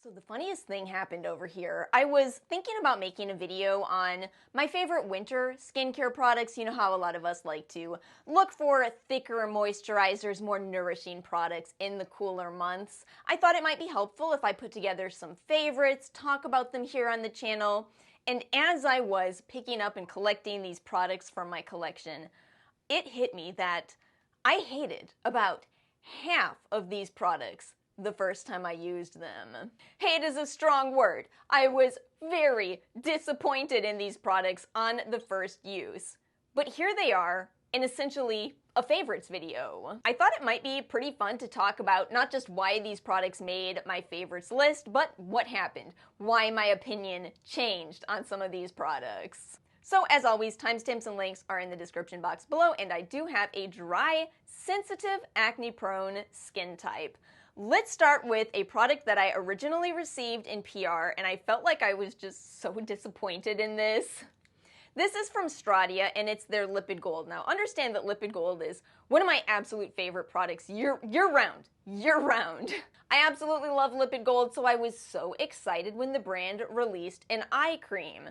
So the funniest thing happened over here. I was thinking about making a video on my favorite winter skincare products. You know how a lot of us like to look for thicker moisturizers, more nourishing products in the cooler months. I thought it might be helpful if I put together some favorites, talk about them here on the channel. And as I was picking up and collecting these products from my collection, it hit me that I hated about half of these products the first time I used them. Hate is a strong word. I was very disappointed in these products on the first use. But here they are in essentially a favorites video. I thought it might be pretty fun to talk about not just why these products made my favorites list, but what happened, why my opinion changed on some of these products. So as always, timestamps and links are in the description box below, and I do have a dry, sensitive, acne-prone skin type. Let's start with a product that I originally received in PR, and I felt like I was just so disappointed in this. This is from Stradia, and it's their Lipid Gold. Now, understand that Lipid Gold is one of my absolute favorite products year-round. I absolutely love Lipid Gold, so I was so excited when the brand released an eye cream.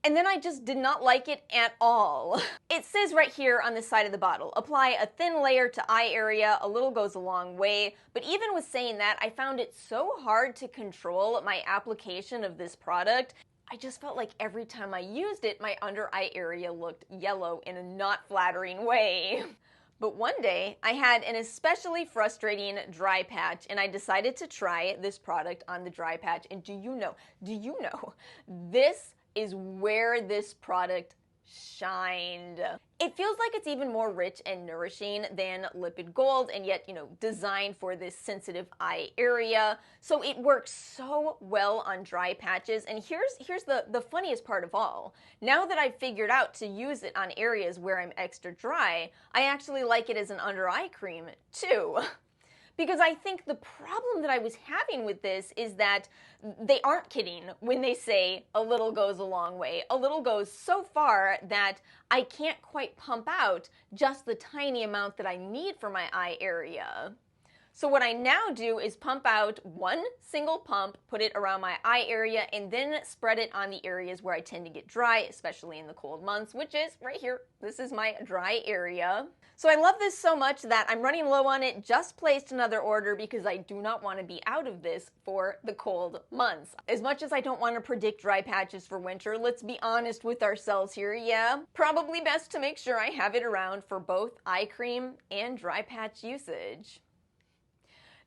And then I just did not like it at all. It says right here on the side of the bottle, apply a thin layer to eye area, a little goes a long way. But even with saying that, I found it so hard to control my application of this product. I just felt like every time I used it, my under eye area looked yellow in a not flattering way. But one day, I had an especially frustrating dry patch, and I decided to try this product on the dry patch. And do you know, this is where this product shined. It feels like it's even more rich and nourishing than Lipid Gold, and yet, designed for this sensitive eye area. So it works so well on dry patches, and here's the funniest part of all. Now that I've figured out to use it on areas where I'm extra dry, I actually like it as an under eye cream too. Because I think the problem that I was having with this is that they aren't kidding when they say a little goes a long way. A little goes so far that I can't quite pump out just the tiny amount that I need for my eye area. So what I now do is pump out one single pump, put it around my eye area, and then spread it on the areas where I tend to get dry, especially in the cold months, which is right here. This is my dry area. So I love this so much that I'm running low on it, just placed another order because I do not want to be out of this for the cold months. As much as I don't want to predict dry patches for winter, let's be honest with ourselves here, yeah? Probably best to make sure I have it around for both eye cream and dry patch usage.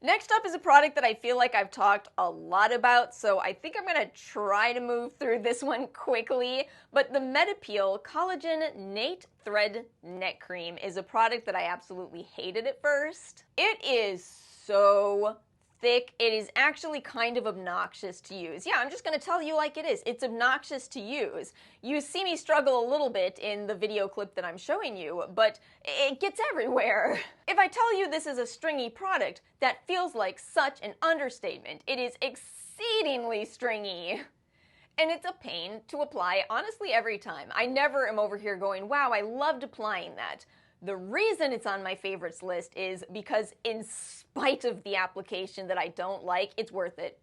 Next up is a product that I feel like I've talked a lot about, so I think I'm going to try to move through this one quickly. But the Medipeel Collagen Nate Thread Neck Cream is a product that I absolutely hated at first. It is so thick. It is actually kind of obnoxious to use. Yeah, I'm just going to tell you like it is. It's obnoxious to use. You see me struggle a little bit in the video clip that I'm showing you, but it gets everywhere. If I tell you this is a stringy product, that feels like such an understatement. It is exceedingly stringy. And it's a pain to apply honestly every time. I never am over here going, wow, I loved applying that. The reason it's on my favorites list is because in spite of the application that I don't like, it's worth it.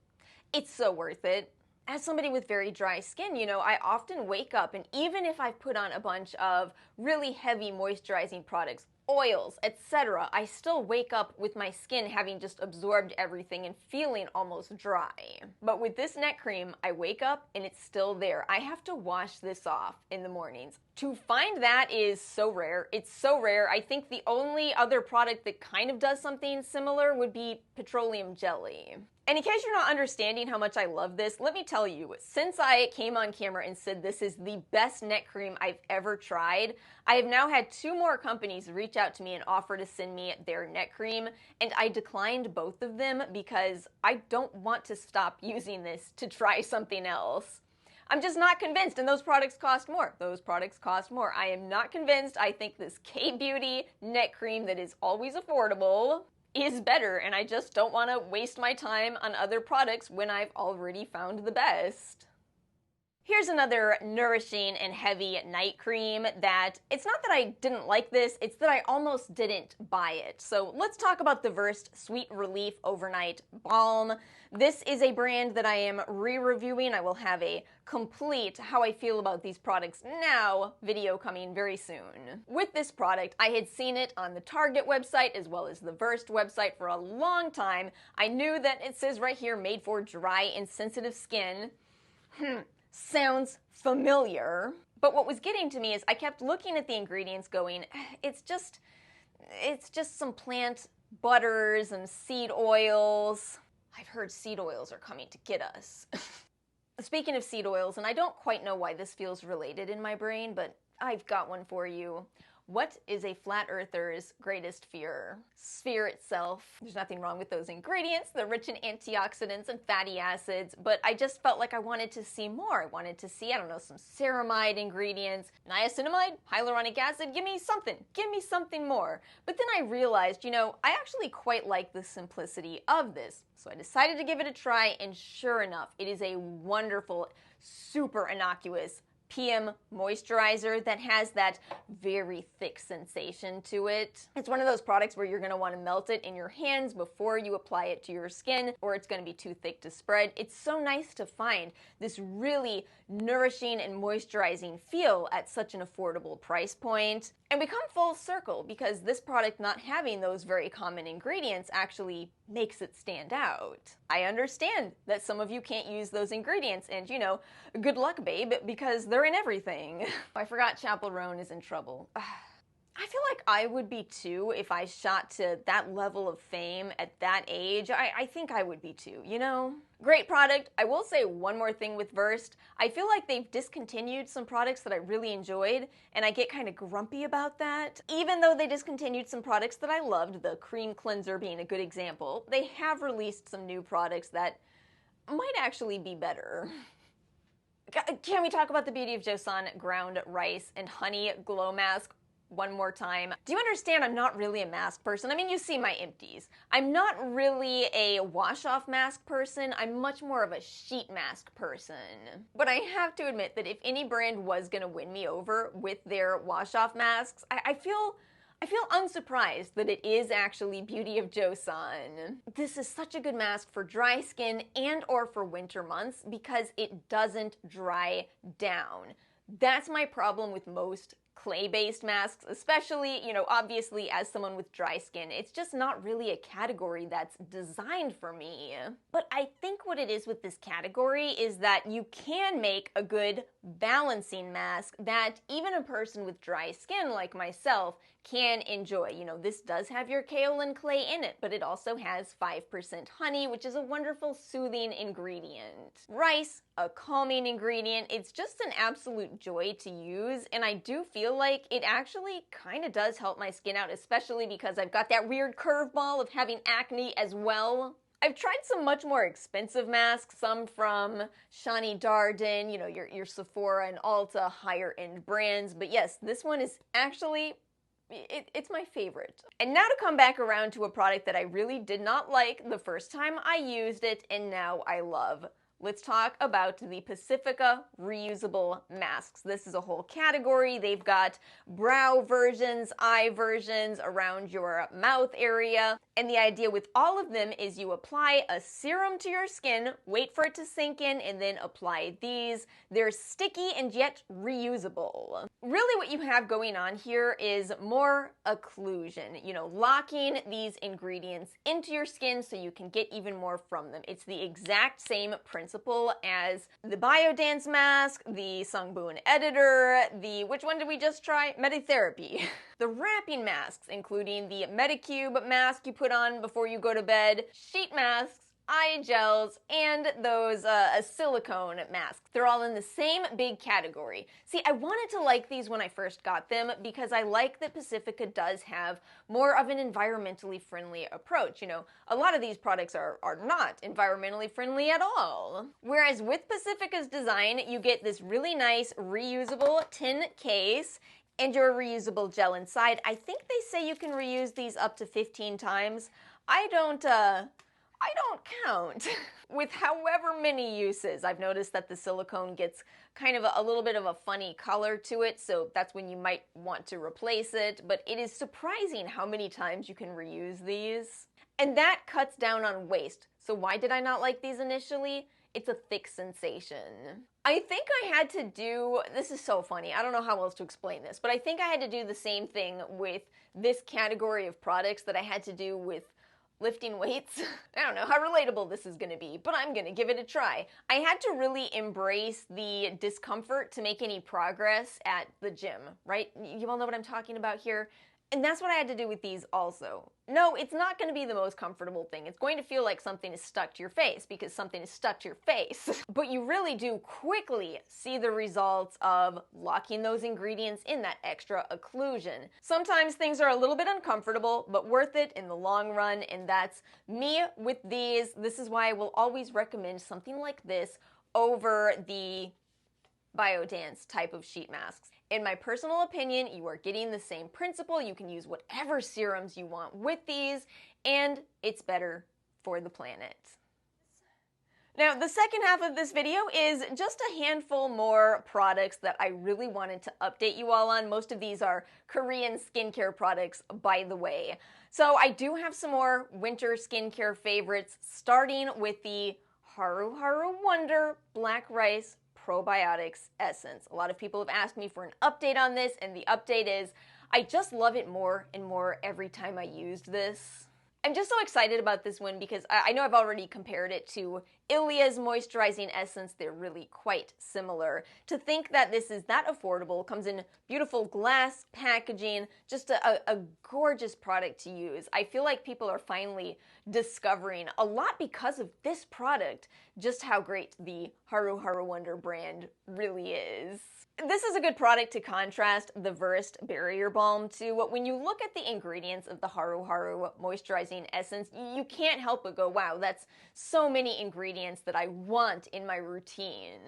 It's so worth it. As somebody with very dry skin, I often wake up, and even if I've put on a bunch of really heavy moisturizing products, oils, etc., I still wake up with my skin having just absorbed everything and feeling almost dry. But with this neck cream, I wake up and it's still there. I have to wash this off in the mornings. To find that is so rare. It's so rare. I think the only other product that kind of does something similar would be petroleum jelly. And in case you're not understanding how much I love this, let me tell you, since I came on camera and said this is the best neck cream I've ever tried, I have now had 2 more companies reach out to me and offer to send me their neck cream, and I declined both of them because I don't want to stop using this to try something else. I'm just not convinced, and those products cost more. I am not convinced. I think this K-Beauty neck cream that is always affordable is better, and I just don't want to waste my time on other products when I've already found the best. Here's another nourishing and heavy night cream that, it's not that I didn't like this, it's that I almost didn't buy it. So let's talk about the Versed Sweet Relief Overnight Balm. This is a brand that I am re-reviewing. I will have a complete how I feel about these products now video coming very soon. With this product, I had seen it on the Target website as well as the Versed website for a long time. I knew that it says right here, made for dry and sensitive skin. Sounds familiar. But what was getting to me is I kept looking at the ingredients going, it's just some plant butters and seed oils. I've heard seed oils are coming to get us. Speaking of seed oils, and I don't quite know why this feels related in my brain, but I've got one for you. What is a flat earther's greatest fear? Sphere itself. There's nothing wrong with those ingredients. They're rich in antioxidants and fatty acids, but I just felt like I wanted to see more. I wanted to see, I don't know, some ceramide ingredients, niacinamide, hyaluronic acid, give me something more. But then I realized, you know, I actually quite like the simplicity of this. So I decided to give it a try, and sure enough, it is a wonderful, super innocuous PM moisturizer that has that very thick sensation to it. It's one of those products where you're going to want to melt it in your hands before you apply it to your skin, or it's going to be too thick to spread. It's so nice to find this really nourishing and moisturizing feel at such an affordable price point. And we come full circle because this product not having those very common ingredients actually makes it stand out. I understand that some of you can't use those ingredients, and you know, good luck, babe, because they're in everything. I forgot Chaperone is in trouble. I feel like I would be too if I shot to that level of fame at that age. I think I would be too, you know? Great product. I will say one more thing with Versed. I feel like they've discontinued some products that I really enjoyed, and I get kind of grumpy about that. Even though they discontinued some products that I loved, the cream cleanser being a good example, they have released some new products that might actually be better. Can we talk about the beauty of Joseon ground rice and honey glow mask one more time? Do you understand I'm not really a mask person? I mean, you see my empties. I'm not really a wash-off mask person. I'm much more of a sheet mask person. But I have to admit that if any brand was gonna win me over with their wash-off masks, I feel unsurprised that it is actually Beauty of Joseon. This is such a good mask for dry skin and or for winter months because it doesn't dry down. That's my problem with most clay-based masks, especially, you know, obviously as someone with dry skin, it's just not really a category that's designed for me. But I think what it is with this category is that you can make a good balancing mask that even a person with dry skin like myself can enjoy. You know, this does have your kaolin clay in it, but it also has 5% honey, which is a wonderful soothing ingredient. Rice, a calming ingredient. It's just an absolute joy to use, and I do feel like it actually kind of does help my skin out, especially because I've got that weird curveball of having acne as well. I've tried some much more expensive masks, some from Shani Darden, you know, your Sephora and Ulta higher end brands, but yes, this one is actually it's my favorite. And now to come back around to a product that I really did not like the first time I used it and now I love. Let's talk about the Pacifica reusable masks. This is a whole category. They've got brow versions, eye versions, around your mouth area. And the idea with all of them is you apply a serum to your skin, wait for it to sink in, and then apply these. They're sticky and yet reusable. Really what you have going on here is more occlusion, you know, locking these ingredients into your skin so you can get even more from them. It's the exact same principle as the Biodance mask, the Sungbun editor, which one did we just try? Meditherapy. The wrapping masks, including the Medicube mask you put on before you go to bed, sheet masks, eye gels, and those silicone masks. They're all in the same big category. See, I wanted to like these when I first got them because I like that Pacifica does have more of an environmentally friendly approach. You know, a lot of these products are not environmentally friendly at all. Whereas with Pacifica's design, you get this really nice reusable tin case and your reusable gel inside. I think they say you can reuse these up to 15 times. I don't count. With however many uses, I've noticed that the silicone gets kind of a little bit of a funny color to it, so that's when you might want to replace it, but it is surprising how many times you can reuse these. and that cuts down on waste. So why did I not like these initially? It's a thick sensation. I think I had to do, this is so funny, I don't know how else to explain this, but I think I had to do the same thing with this category of products that I had to do with lifting weights. I don't know how relatable this is gonna be, but I'm gonna give it a try. I had to really embrace the discomfort to make any progress at the gym, right? You all know what I'm talking about here? And that's what I had to do with these also. No, it's not going to be the most comfortable thing. It's going to feel like something is stuck to your face because something is stuck to your face. But you really do quickly see the results of locking those ingredients in that extra occlusion. Sometimes things are a little bit uncomfortable, but worth it in the long run, and that's me with these. This is why I will always recommend something like this over the Biodance type of sheet masks. In my personal opinion, you are getting the same principle. You can use whatever serums you want with these, and it's better for the planet. Now, the second half of this video is just a handful more products that I really wanted to update you all on. Most of these are Korean skincare products, by the way. So I do have some more winter skincare favorites, starting with the Haruharu Wonder Black Rice Probiotics Essence. A lot of people have asked me for an update on this, and the update is I just love it more and more every time I used this. I'm just so excited about this one because I know I've already compared it to Ilia's moisturizing essence. They're really quite similar. To think that this is that affordable, comes in beautiful glass packaging, just a gorgeous product to use. I feel like people are finally discovering, a lot because of this product, just how great the Haruharu Wonder brand really is. This is a good product to contrast the Versed Barrier Balm to. When you look at the ingredients of the Haruharu Moisturizing Essence, you can't help but go, wow, that's so many ingredients that I want in my routine.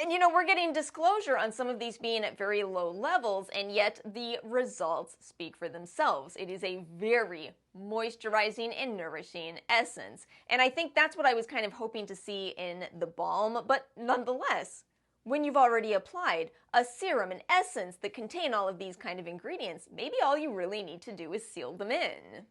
And you know, we're getting disclosure on some of these being at very low levels, and yet the results speak for themselves. It is a very moisturizing and nourishing essence. And I think that's what I was kind of hoping to see in the balm, but nonetheless, when you've already applied a serum and essence that contain all of these kind of ingredients, maybe all you really need to do is seal them in.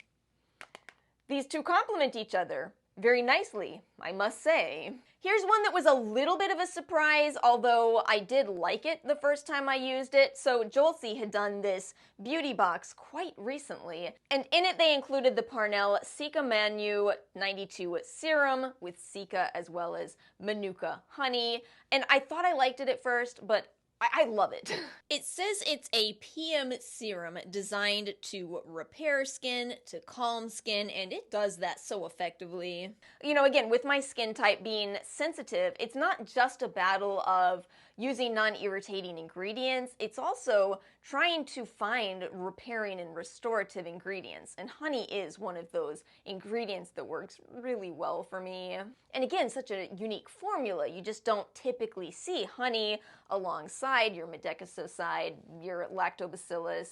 These two complement each other very nicely, I must say. Here's one that was a little bit of a surprise, although I did like it the first time I used it. So Joseon had done this beauty box quite recently, and in it they included the Parnell Cicamanu 92 serum with Cica as well as Manuka honey, and I thought I liked it at first, but I love it. It says it's a PM serum designed to repair skin, to calm skin, and it does that so effectively. You know, again, with my skin type being sensitive, it's not just a battle of using non-irritating ingredients, it's also trying to find repairing and restorative ingredients, and honey is one of those ingredients that works really well for me. And again, such a unique formula. You just don't typically see honey alongside your Medicasocide, your Lactobacillus.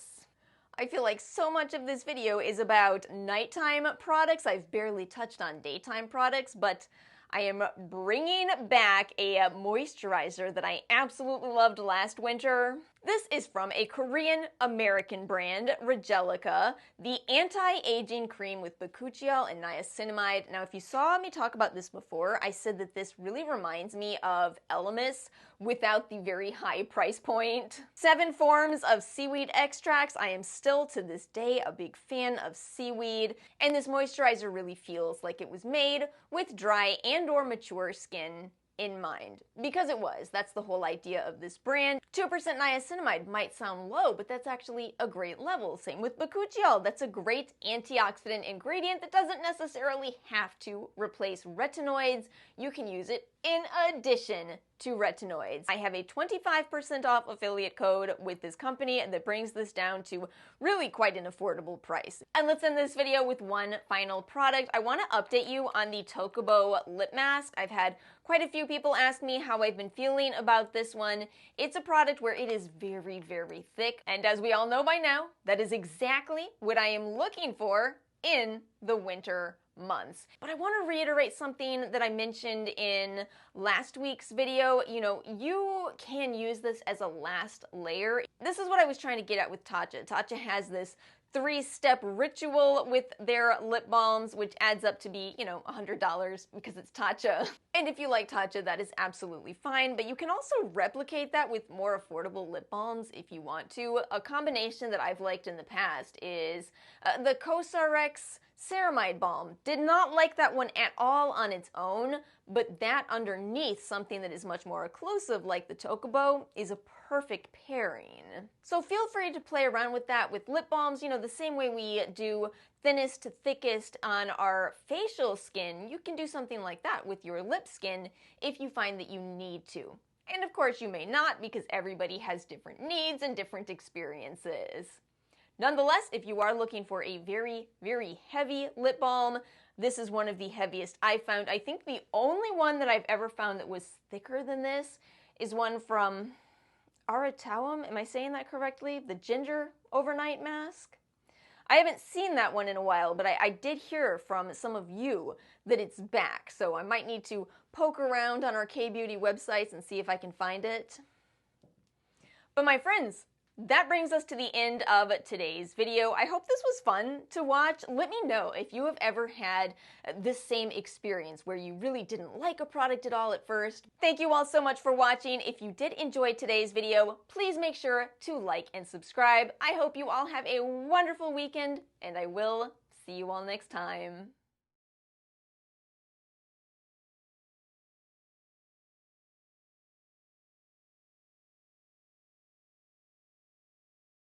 I feel like so much of this video is about nighttime products. I've barely touched on daytime products, but I am bringing back a moisturizer that I absolutely loved last winter. This is from a Korean-American brand, Regelica, the anti-aging cream with bakuchiol and niacinamide. Now, if you saw me talk about this before, I said that this really reminds me of Elemis without the very high price point. 7 forms of seaweed extracts. I am still, to this day, a big fan of seaweed, and this moisturizer really feels like it was made with dry and/or mature skin in mind. Because it was. That's the whole idea of this brand. 2% niacinamide might sound low, but that's actually a great level. Same with bakuchiol. That's a great antioxidant ingredient that doesn't necessarily have to replace retinoids. You can use it in addition to retinoids. I have a 25% off affiliate code with this company that brings this down to really quite an affordable price. And let's end this video with one final product. I want to update you on the Tocobo Lip Mask. I've had quite a few people ask me how I've been feeling about this one. It's a product where it is very, very thick, and as we all know by now, that is exactly what I am looking for in the winter months. But I want to reiterate something that I mentioned in last week's video. You know, you can use this as a last layer. This is what I was trying to get at with Tatcha. Tatcha has this 3-step ritual with their lip balms, which adds up to be, $100 because it's Tatcha. And if you like Tatcha, that is absolutely fine, but you can also replicate that with more affordable lip balms if you want to. A combination that I've liked in the past is the CosRX Ceramide Balm. Did not like that one at all on its own, but that underneath something that is much more occlusive like the Tocobo is a perfect pairing. So feel free to play around with that with lip balms, the same way we do thinnest to thickest on our facial skin. You can do something like that with your lip skin if you find that you need to. And of course you may not, because everybody has different needs and different experiences. Nonetheless, if you are looking for a very, very heavy lip balm, this is one of the heaviest I've found. I think the only one that I've ever found that was thicker than this is one from Haruharu. Am I saying that correctly? The Ginger Overnight Mask? I haven't seen that one in a while, but I did hear from some of you that it's back, so I might need to poke around on our K-Beauty websites and see if I can find it. But my friends, that brings us to the end of today's video. I hope this was fun to watch. Let me know if you have ever had this same experience where you really didn't like a product at all at first. Thank you all so much for watching. If you did enjoy today's video, please make sure to like and subscribe. I hope you all have a wonderful weekend, and I will see you all next time.